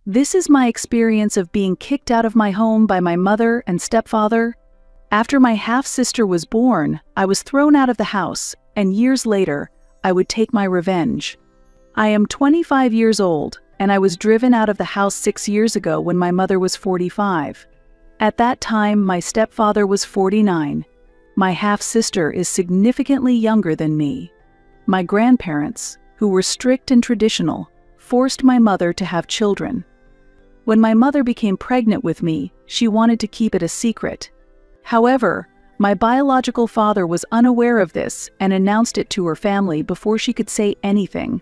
This is my experience of being kicked out of my home by my mother and stepfather. After my half-sister was born, I was thrown out of the house, and years later, I would take my revenge. I am 25 years old, and I was driven out of the house 6 years ago when my mother was 45. At that time, my stepfather was 49. My half-sister is significantly younger than me. My grandparents, who were strict and traditional, forced my mother to have children. When my mother became pregnant with me, she wanted to keep it a secret. However, my biological father was unaware of this and announced it to her family before she could say anything.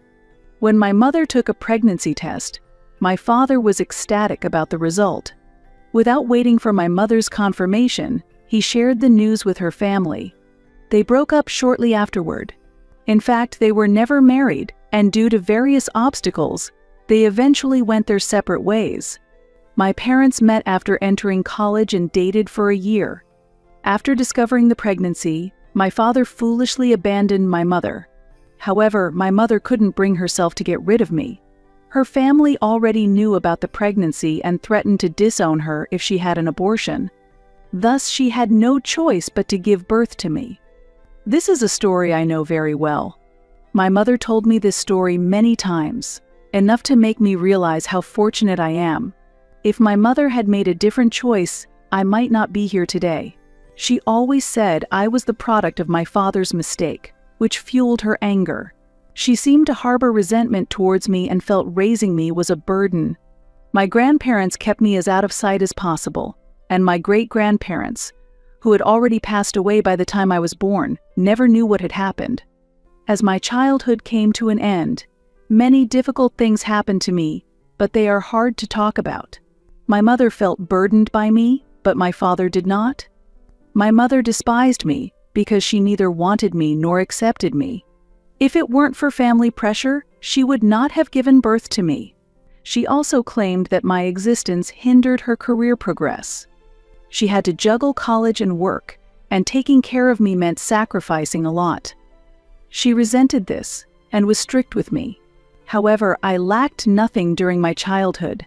When my mother took a pregnancy test, my father was ecstatic about the result. Without waiting for my mother's confirmation, he shared the news with her family. They broke up shortly afterward. In fact, they were never married, and due to various obstacles, they eventually went their separate ways. My parents met after entering college and dated for a year. After discovering the pregnancy, my father foolishly abandoned my mother. However, my mother couldn't bring herself to get rid of me. Her family already knew about the pregnancy and threatened to disown her if she had an abortion. Thus, she had no choice but to give birth to me. This is a story I know very well. My mother told me this story many times, enough to make me realize how fortunate I am. If my mother had made a different choice, I might not be here today. She always said I was the product of my father's mistake, which fueled her anger. She seemed to harbor resentment towards me and felt raising me was a burden. My grandparents kept me as out of sight as possible, and my great-grandparents, who had already passed away by the time I was born, never knew what had happened. As my childhood came to an end, many difficult things happened to me, but they are hard to talk about. My mother felt burdened by me, but my father did not. My mother despised me because she neither wanted me nor accepted me. If it weren't for family pressure, she would not have given birth to me. She also claimed that my existence hindered her career progress. She had to juggle college and work, and taking care of me meant sacrificing a lot. She resented this and was strict with me. However, I lacked nothing during my childhood.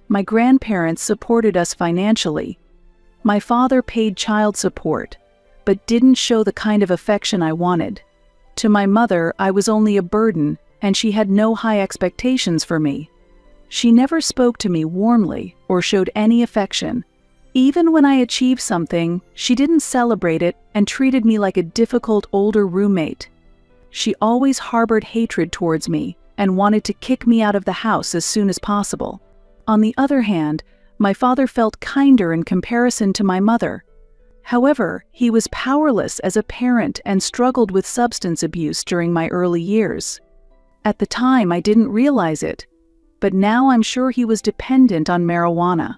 My grandparents supported us financially. My father paid child support, but didn't show the kind of affection I wanted. To my mother, I was only a burden, and she had no high expectations for me. She never spoke to me warmly or showed any affection. Even when I achieved something, she didn't celebrate it and treated me like a difficult older roommate. She always harbored hatred towards me and wanted to kick me out of the house as soon as possible. On the other hand, my father felt kinder in comparison to my mother. However, he was powerless as a parent and struggled with substance abuse during my early years. At the time, I didn't realize it, but now I'm sure he was dependent on marijuana.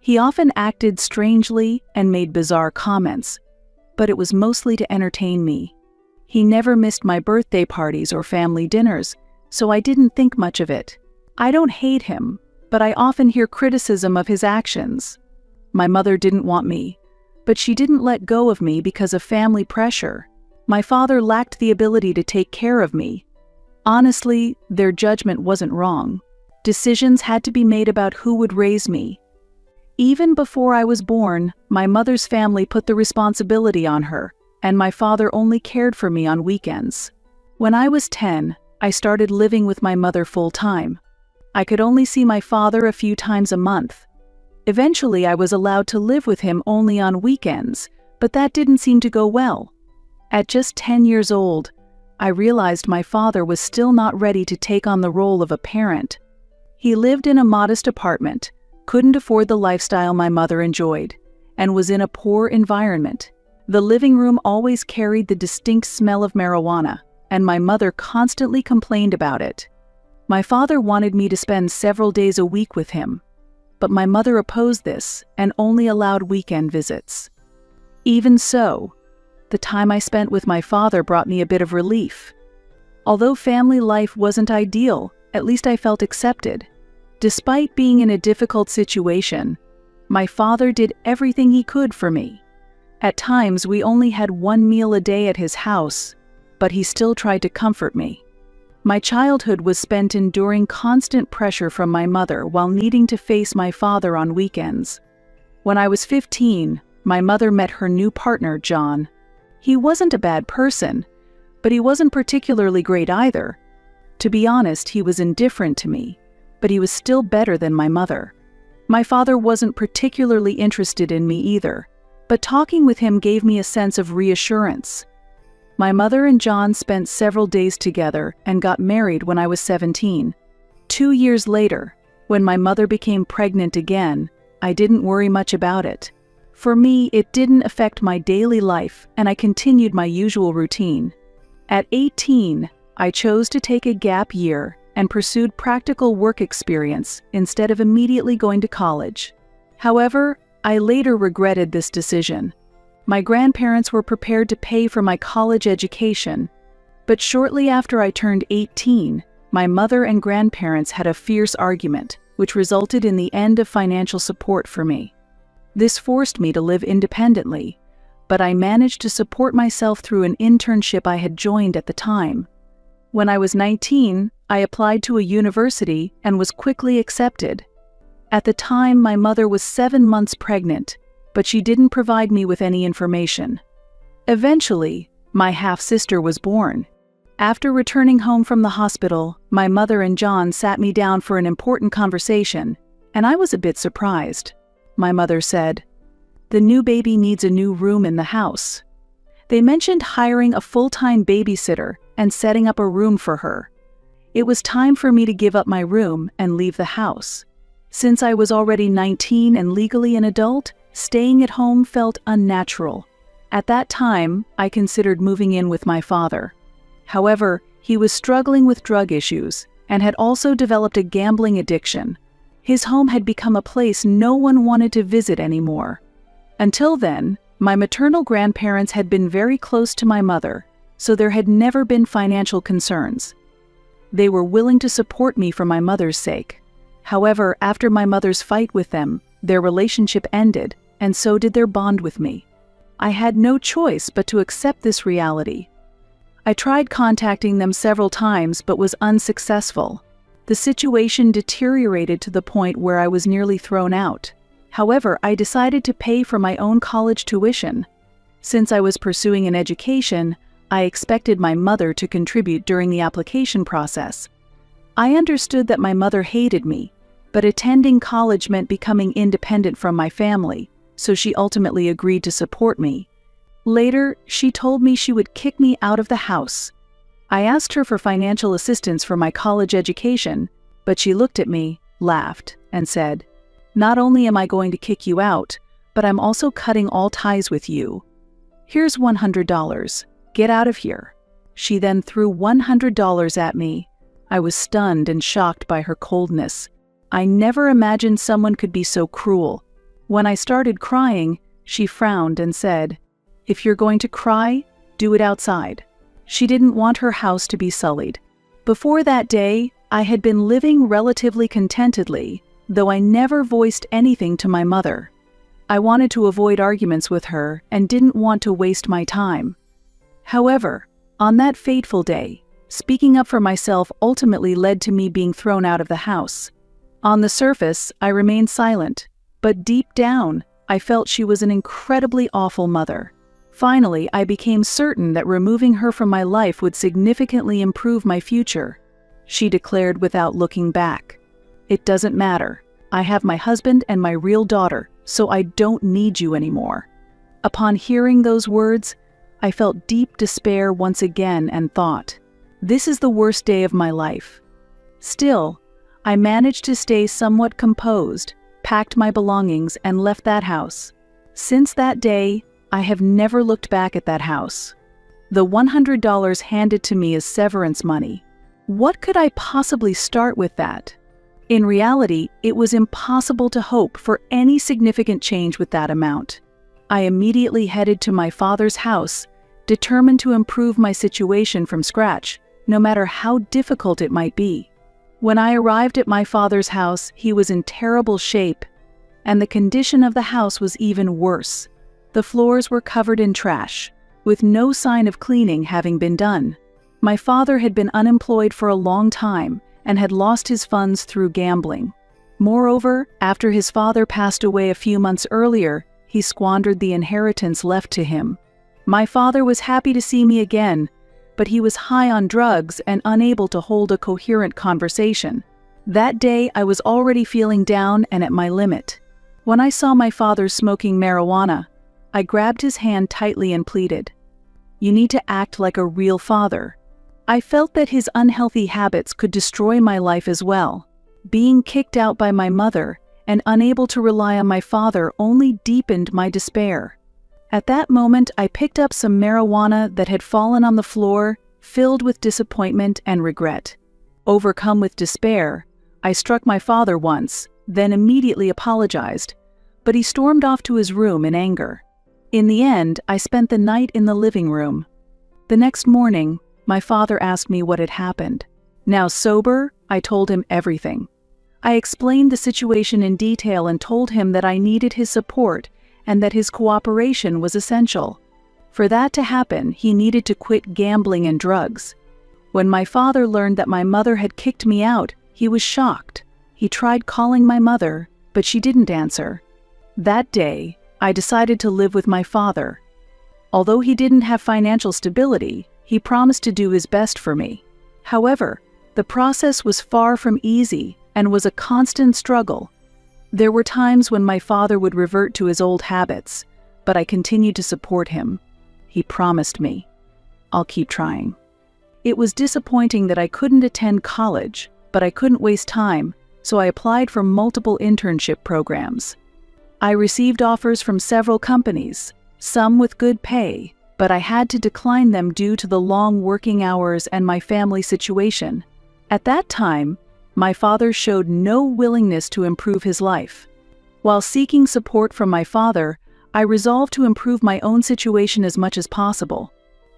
He often acted strangely and made bizarre comments, but it was mostly to entertain me. He never missed my birthday parties or family dinners, so I didn't think much of it. I don't hate him, but I often hear criticism of his actions. My mother didn't want me, but she didn't let go of me because of family pressure. My father lacked the ability to take care of me. Honestly, their judgment wasn't wrong. Decisions had to be made about who would raise me. Even before I was born, my mother's family put the responsibility on her, and my father only cared for me on weekends. When I was 10, I started living with my mother full-time. I could only see my father a few times a month. Eventually, I was allowed to live with him only on weekends, but that didn't seem to go well. At just 10 years old, I realized my father was still not ready to take on the role of a parent. He lived in a modest apartment, couldn't afford the lifestyle my mother enjoyed, and was in a poor environment. The living room always carried the distinct smell of marijuana, and my mother constantly complained about it. My father wanted me to spend several days a week with him, but my mother opposed this and only allowed weekend visits. Even so, the time I spent with my father brought me a bit of relief. Although family life wasn't ideal, at least I felt accepted. Despite being in a difficult situation, my father did everything he could for me. At times, we only had one meal a day at his house, but he still tried to comfort me. My childhood was spent enduring constant pressure from my mother while needing to face my father on weekends. When I was 15, my mother met her new partner, John. He wasn't a bad person, but he wasn't particularly great either. To be honest, he was indifferent to me, but he was still better than my mother. My father wasn't particularly interested in me either, but talking with him gave me a sense of reassurance. My mother and John spent several days together and got married when I was 17. 2 years later, when my mother became pregnant again, I didn't worry much about it. For me, it didn't affect my daily life, and I continued my usual routine. At 18, I chose to take a gap year and pursued practical work experience instead of immediately going to college. However, I later regretted this decision. My grandparents were prepared to pay for my college education, but shortly after I turned 18, my mother and grandparents had a fierce argument, which resulted in the end of financial support for me. This forced me to live independently, but I managed to support myself through an internship I had joined at the time. When I was 19, I applied to a university and was quickly accepted. At the time, my mother was 7 months pregnant, but she didn't provide me with any information. Eventually, my half-sister was born. After returning home from the hospital, my mother and John sat me down for an important conversation, and I was a bit surprised. My mother said, "The new baby needs a new room in the house." They mentioned hiring a full-time babysitter and setting up a room for her. It was time for me to give up my room and leave the house. Since I was already 19 and legally an adult, staying at home felt unnatural. At that time, I considered moving in with my father. However, he was struggling with drug issues and had also developed a gambling addiction. His home had become a place no one wanted to visit anymore. Until then, my maternal grandparents had been very close to my mother, so there had never been financial concerns. They were willing to support me for my mother's sake. However, after my mother's fight with them, their relationship ended, and so did their bond with me. I had no choice but to accept this reality. I tried contacting them several times but was unsuccessful. The situation deteriorated to the point where I was nearly thrown out. However, I decided to pay for my own college tuition. Since I was pursuing an education, I expected my mother to contribute during the application process. I understood that my mother hated me, but attending college meant becoming independent from my family, so she ultimately agreed to support me. Later, she told me she would kick me out of the house. I asked her for financial assistance for my college education, but she looked at me, laughed, and said, "Not only am I going to kick you out, but I'm also cutting all ties with you. Here's $100. Get out of here." She then threw $100 at me. I was stunned and shocked by her coldness. I never imagined someone could be so cruel. When I started crying, she frowned and said, "If you're going to cry, do it outside." She didn't want her house to be sullied. Before that day, I had been living relatively contentedly, though I never voiced anything to my mother. I wanted to avoid arguments with her and didn't want to waste my time. However, on that fateful day, speaking up for myself ultimately led to me being thrown out of the house. On the surface, I remained silent, but deep down, I felt she was an incredibly awful mother. Finally, I became certain that removing her from my life would significantly improve my future. She declared without looking back, "It doesn't matter. I have my husband and my real daughter, so I don't need you anymore." Upon hearing those words, I felt deep despair once again and thought, "This is the worst day of my life." Still, I managed to stay somewhat composed, packed my belongings, and left that house. Since that day, I have never looked back at that house. The $100 handed to me is severance money. What could I possibly start with that? In reality, it was impossible to hope for any significant change with that amount. I immediately headed to my father's house, determined to improve my situation from scratch, no matter how difficult it might be. When I arrived at my father's house, he was in terrible shape, and the condition of the house was even worse. The floors were covered in trash, with no sign of cleaning having been done. My father had been unemployed for a long time and had lost his funds through gambling. Moreover, after his father passed away a few months earlier, he squandered the inheritance left to him. My father was happy to see me again, but he was high on drugs and unable to hold a coherent conversation. That day, I was already feeling down and at my limit. When I saw my father smoking marijuana, I grabbed his hand tightly and pleaded, "You need to act like a real father." I felt that his unhealthy habits could destroy my life as well. Being kicked out by my mother and unable to rely on my father only deepened my despair. At that moment, I picked up some marijuana that had fallen on the floor, filled with disappointment and regret. Overcome with despair, I struck my father once, then immediately apologized, but he stormed off to his room in anger. In the end, I spent the night in the living room. The next morning, my father asked me what had happened. Now sober, I told him everything. I explained the situation in detail and told him that I needed his support and that his cooperation was essential. For that to happen, he needed to quit gambling and drugs. When my father learned that my mother had kicked me out, he was shocked. He tried calling my mother, but she didn't answer. That day, I decided to live with my father. Although he didn't have financial stability, he promised to do his best for me. However, the process was far from easy and was a constant struggle. There were times when my father would revert to his old habits, but I continued to support him. He promised me, "I'll keep trying." It was disappointing that I couldn't attend college, but I couldn't waste time, so I applied for multiple internship programs. I received offers from several companies, some with good pay, but I had to decline them due to the long working hours and my family situation. At that time, my father showed no willingness to improve his life. While seeking support from my father, I resolved to improve my own situation as much as possible.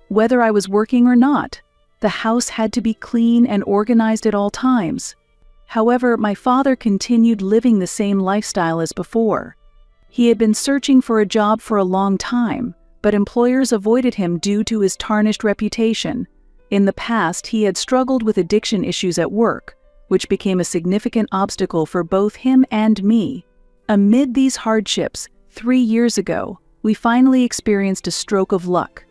Whether I was working or not, the house had to be clean and organized at all times. However, my father continued living the same lifestyle as before. He had been searching for a job for a long time, but employers avoided him due to his tarnished reputation. In the past, he had struggled with addiction issues at work, which became a significant obstacle for both him and me. Amid these hardships, 3 years ago, we finally experienced a stroke of luck.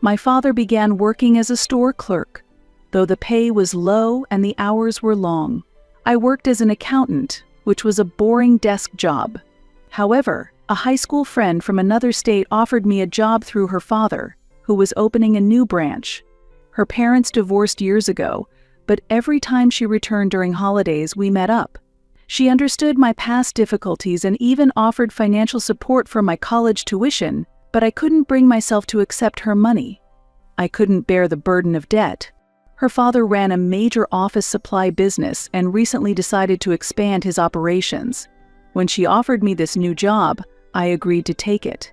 My father began working as a store clerk, though the pay was low and the hours were long. I worked as an accountant, which was a boring desk job. However, a high school friend from another state offered me a job through her father, who was opening a new branch. Her parents divorced years ago, but every time she returned during holidays, we met up. She understood my past difficulties and even offered financial support for my college tuition, but I couldn't bring myself to accept her money. I couldn't bear the burden of debt. Her father ran a major office supply business and recently decided to expand his operations. When she offered me this new job, I agreed to take it.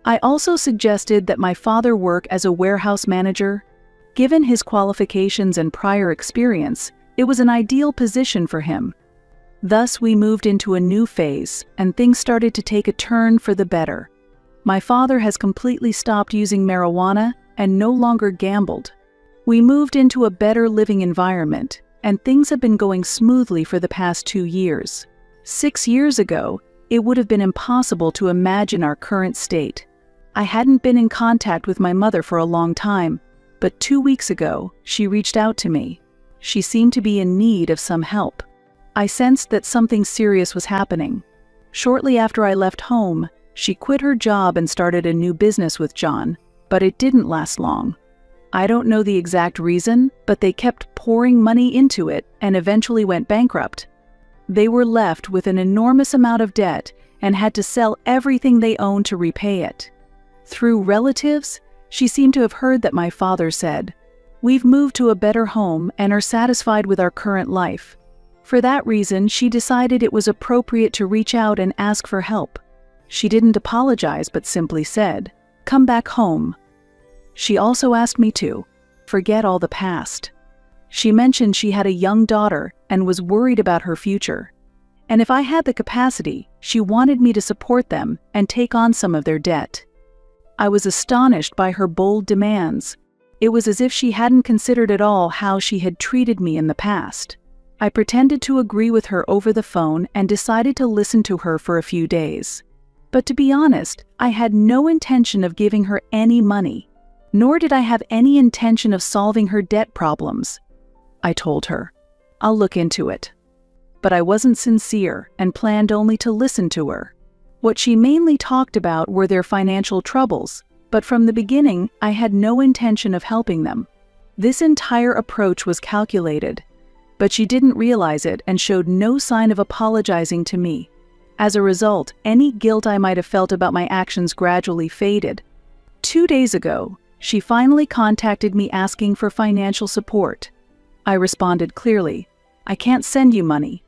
I also suggested that my father work as a warehouse manager. Given his qualifications and prior experience, it was an ideal position for him. Thus, we moved into a new phase, and things started to take a turn for the better. My father has completely stopped using marijuana and no longer gambled. We moved into a better living environment, and things have been going smoothly for the past 2 years. 6 years ago, it would have been impossible to imagine our current state. I hadn't been in contact with my mother for a long time, but 2 weeks ago, she reached out to me. She seemed to be in need of some help. I sensed that something serious was happening. Shortly after I left home, she quit her job and started a new business with John, but it didn't last long. I don't know the exact reason, but they kept pouring money into it and eventually went bankrupt. They were left with an enormous amount of debt and had to sell everything they owned to repay it. Through relatives, she seemed to have heard that my father said, "We've moved to a better home and are satisfied with our current life." For that reason, she decided it was appropriate to reach out and ask for help. She didn't apologize but simply said, "Come back home." She also asked me to forget all the past. She mentioned she had a young daughter and was worried about her future. And if I had the capacity, she wanted me to support them and take on some of their debt. I was astonished by her bold demands. It was as if she hadn't considered at all how she had treated me in the past. I pretended to agree with her over the phone and decided to listen to her for a few days. But to be honest, I had no intention of giving her any money, nor did I have any intention of solving her debt problems. I told her, "I'll look into it." But I wasn't sincere and planned only to listen to her. What she mainly talked about were their financial troubles, but from the beginning, I had no intention of helping them. This entire approach was calculated, but she didn't realize it and showed no sign of apologizing to me. As a result, any guilt I might have felt about my actions gradually faded. 2 days ago, she finally contacted me asking for financial support. I responded clearly, "I can't send you money."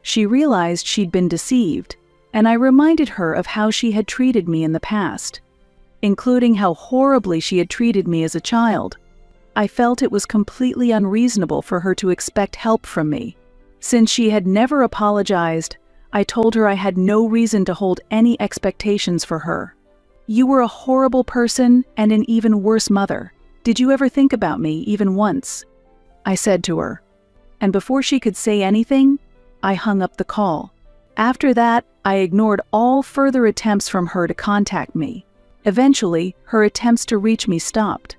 She realized she'd been deceived, and I reminded her of how she had treated me in the past, including how horribly she had treated me as a child. I felt it was completely unreasonable for her to expect help from me. Since she had never apologized, I told her I had no reason to hold any expectations for her. "You were a horrible person and an even worse mother. Did you ever think about me, even once?" I said to her. And before she could say anything, I hung up the call. After that, I ignored all further attempts from her to contact me. Eventually, her attempts to reach me stopped.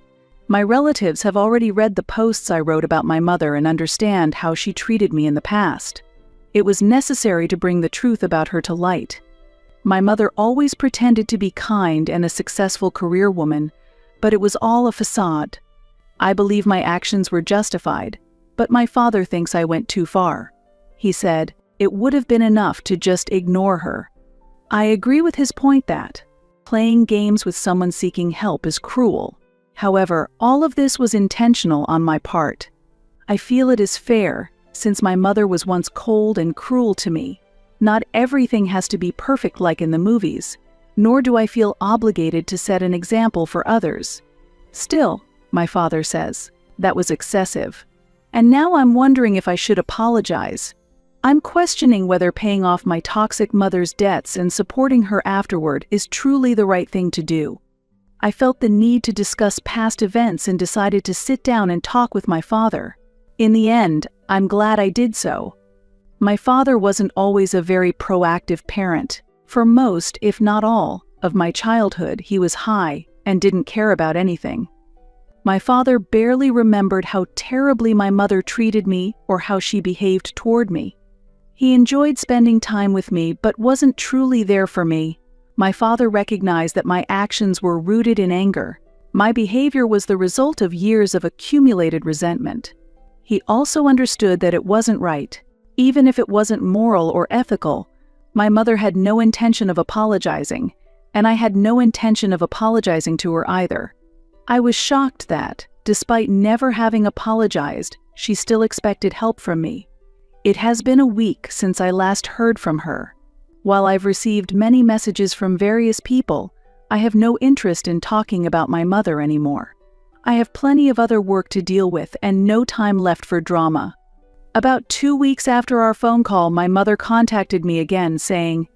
My relatives have already read the posts I wrote about my mother and understand how she treated me in the past. It was necessary to bring the truth about her to light. My mother always pretended to be kind and a successful career woman, but it was all a facade. I believe my actions were justified, but my father thinks I went too far. He said, it would have been enough to just ignore her. I agree with his point that playing games with someone seeking help is cruel. However, all of this was intentional on my part. I feel it is fair, since my mother was once cold and cruel to me. Not everything has to be perfect like in the movies, nor do I feel obligated to set an example for others. Still, my father says, that was excessive. And now I'm wondering if I should apologize. I'm questioning whether paying off my toxic mother's debts and supporting her afterward is truly the right thing to do. I felt the need to discuss past events and decided to sit down and talk with my father. In the end, I'm glad I did so. My father wasn't always a very proactive parent. For most, if not all, of my childhood, he was high and didn't care about anything. My father barely remembered how terribly my mother treated me or how she behaved toward me. He enjoyed spending time with me but wasn't truly there for me. My father recognized that my actions were rooted in anger. My behavior was the result of years of accumulated resentment. He also understood that it wasn't right. Even if it wasn't moral or ethical, my mother had no intention of apologizing, and I had no intention of apologizing to her either. I was shocked that, despite never having apologized, she still expected help from me. It has been a week since I last heard from her. While I've received many messages from various people, I have no interest in talking about my mother anymore. I have plenty of other work to deal with and no time left for drama. About 2 weeks after our phone call, my mother contacted me again saying,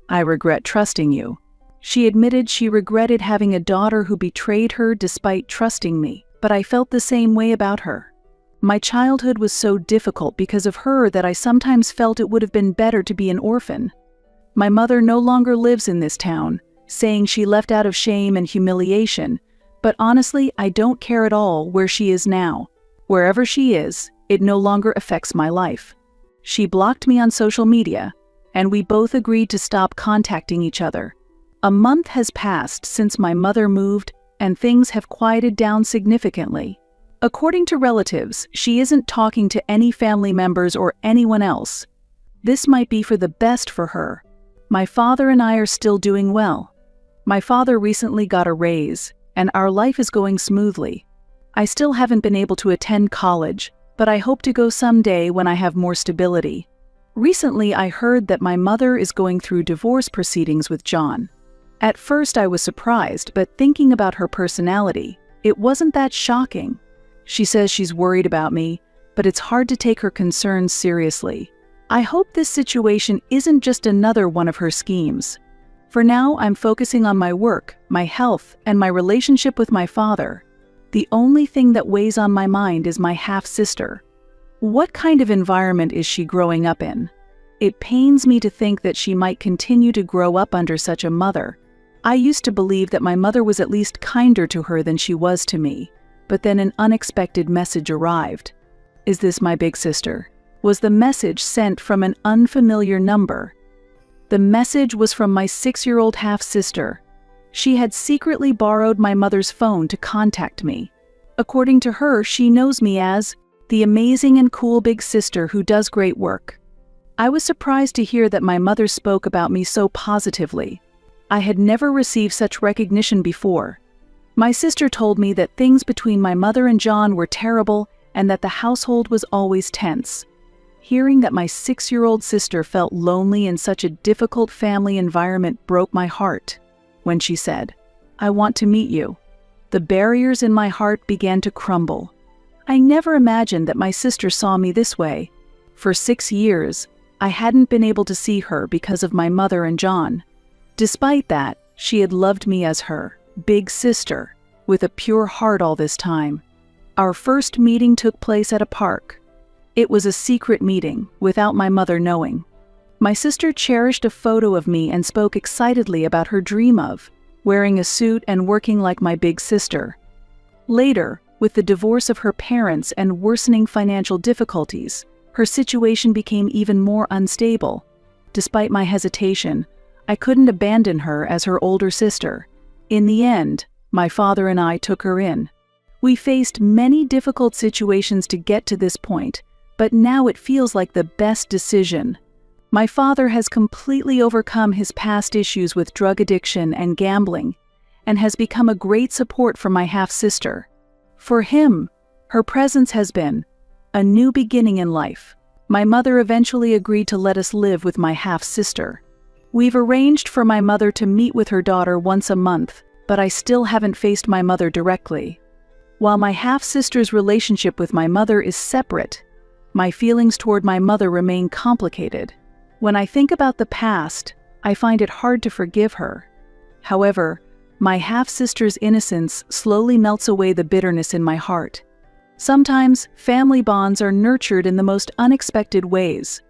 "I regret trusting you." She admitted she regretted having a daughter who betrayed her despite trusting me, but I felt the same way about her. My childhood was so difficult because of her that I sometimes felt it would have been better to be an orphan. My mother no longer lives in this town, saying she left out of shame and humiliation, but honestly, I don't care at all where she is now. Wherever she is, it no longer affects my life. She blocked me on social media, and we both agreed to stop contacting each other. A month has passed since my mother moved, and things have quieted down significantly. According to relatives, she isn't talking to any family members or anyone else. This might be for the best for her. My father and I are still doing well. My father recently got a raise, and our life is going smoothly. I still haven't been able to attend college, but I hope to go someday when I have more stability. Recently, I heard that my mother is going through divorce proceedings with John. At first, I was surprised, but thinking about her personality, it wasn't that shocking. She says she's worried about me, but it's hard to take her concerns seriously. I hope this situation isn't just another one of her schemes. For now, I'm focusing on my work, my health, and my relationship with my father. The only thing that weighs on my mind is my half-sister. What kind of environment is she growing up in? It pains me to think that she might continue to grow up under such a mother. I used to believe that my mother was at least kinder to her than she was to me, but then an unexpected message arrived. Is this my big sister? Was the message sent from an unfamiliar number? The message was from my 6-year-old half-sister. She had secretly borrowed my mother's phone to contact me. According to her, she knows me as the amazing and cool big sister who does great work. I was surprised to hear that my mother spoke about me so positively. I had never received such recognition before. My sister told me that things between my mother and John were terrible and that the household was always tense. Hearing that my 6-year-old sister felt lonely in such a difficult family environment broke my heart. When she said, "I want to meet you," the barriers in my heart began to crumble. I never imagined that my sister saw me this way. For 6 years, I hadn't been able to see her because of my mother and John. Despite that, she had loved me as her big sister, with a pure heart all this time. Our first meeting took place at a park. It was a secret meeting, without my mother knowing. My sister cherished a photo of me and spoke excitedly about her dream of wearing a suit and working like my big sister. Later, with the divorce of her parents and worsening financial difficulties, her situation became even more unstable. Despite my hesitation, I couldn't abandon her as her older sister. In the end, my father and I took her in. We faced many difficult situations to get to this point, but now it feels like the best decision. My father has completely overcome his past issues with drug addiction and gambling, and has become a great support for my half-sister. For him, her presence has been a new beginning in life. My mother eventually agreed to let us live with my half-sister. We've arranged for my mother to meet with her daughter once a month, but I still haven't faced my mother directly. While my half-sister's relationship with my mother is separate, my feelings toward my mother remain complicated. When I think about the past, I find it hard to forgive her. However, my half-sister's innocence slowly melts away the bitterness in my heart. Sometimes, family bonds are nurtured in the most unexpected ways.